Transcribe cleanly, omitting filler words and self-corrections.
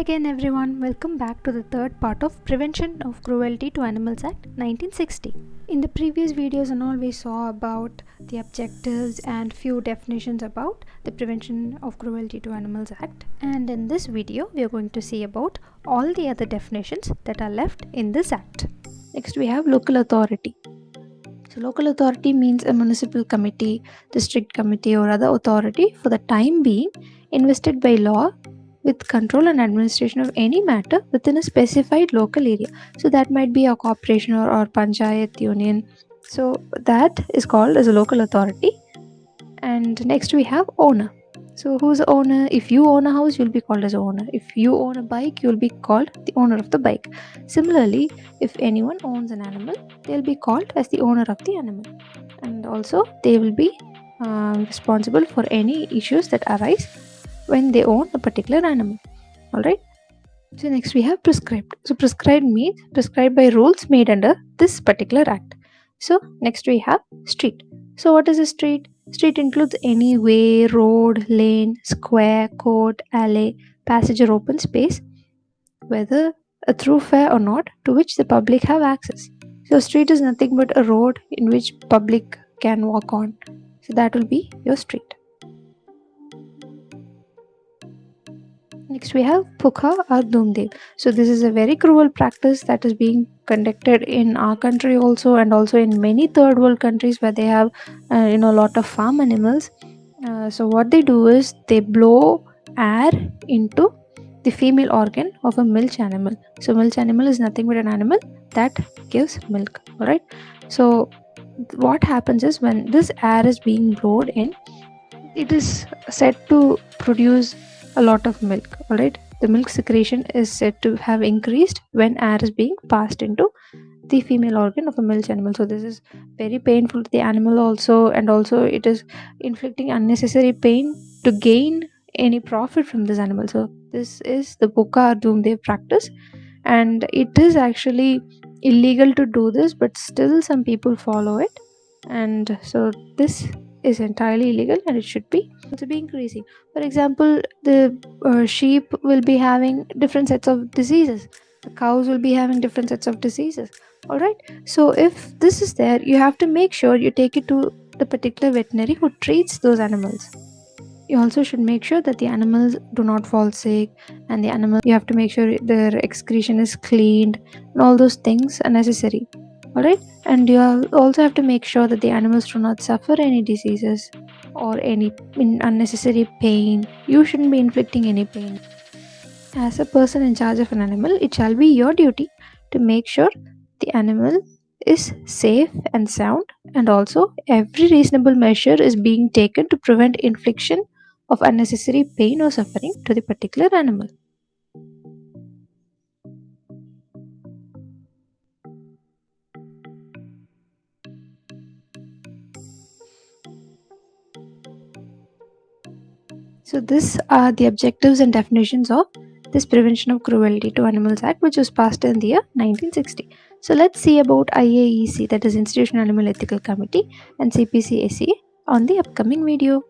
again everyone, welcome back to the third part of Prevention of Cruelty to Animals Act 1960. In the previous videos and all, we saw about the objectives and few definitions about the Prevention of Cruelty to Animals Act, and in this video we are going to see about all the other definitions that are left in this act. Next we have local authority. So local authority means a municipal committee, district committee or other authority for the time being invested by law with control and administration of any matter within a specified local area. So that might be a corporation or panchayat union. So that is called as a local authority. And next we have owner. So who's the owner? If you own a house, you'll be called as owner. If you own a bike, you'll be called the owner of the bike. Similarly, if anyone owns an animal, they'll be called as the owner of the animal. And also they will be responsible for any issues that arise when they own a particular animal. Alright. So next we have prescribed. So prescribed means prescribed by rules made under this particular act. So next we have street. So what is a street? Street includes any way, road, lane, square, court, alley, passage or open space, whether a thoroughfare or not, to which the public have access. So street is nothing but a road in which public can walk on. So that will be your street. Next we have Pukha or Dhumdev. So this is a very cruel practice that is being conducted in our country also, and also in many third world countries where they have a lot of farm animals. So what they do is they blow air into the female organ of a milch animal. So milch animal is nothing but an animal that gives milk. Alright. So what happens is when this air is being blown in, it is said to produce a lot of milk. Alright, the milk secretion is said to have increased when air is being passed into the female organ of a milch animal. So this is very painful to the animal also, and also it is inflicting unnecessary pain to gain any profit from this animal. So this is the Pukha or Dhumdev practice, and it is actually illegal to do this, but still some people follow it, and so this is entirely illegal and it should be also be increasing. For example, the sheep will be having different sets of diseases, the cows will be having different sets of diseases. All right, so if this is there, you have to make sure you take it to the particular veterinary who treats those animals. You also should make sure that the animals do not fall sick, and the animal, you have to make sure their excretion is cleaned, and all those things are necessary. Alright, and you also have to make sure that the animals do not suffer any diseases or any unnecessary pain. You shouldn't be inflicting any pain. As a person in charge of an animal, it shall be your duty to make sure the animal is safe and sound, and also every reasonable measure is being taken to prevent infliction of unnecessary pain or suffering to the particular animal. So these are the objectives and definitions of this Prevention of Cruelty to Animals Act, which was passed in the year 1960. So let's see about IAEC, that is Institutional Animal Ethical Committee, and CPC-SCA on the upcoming video.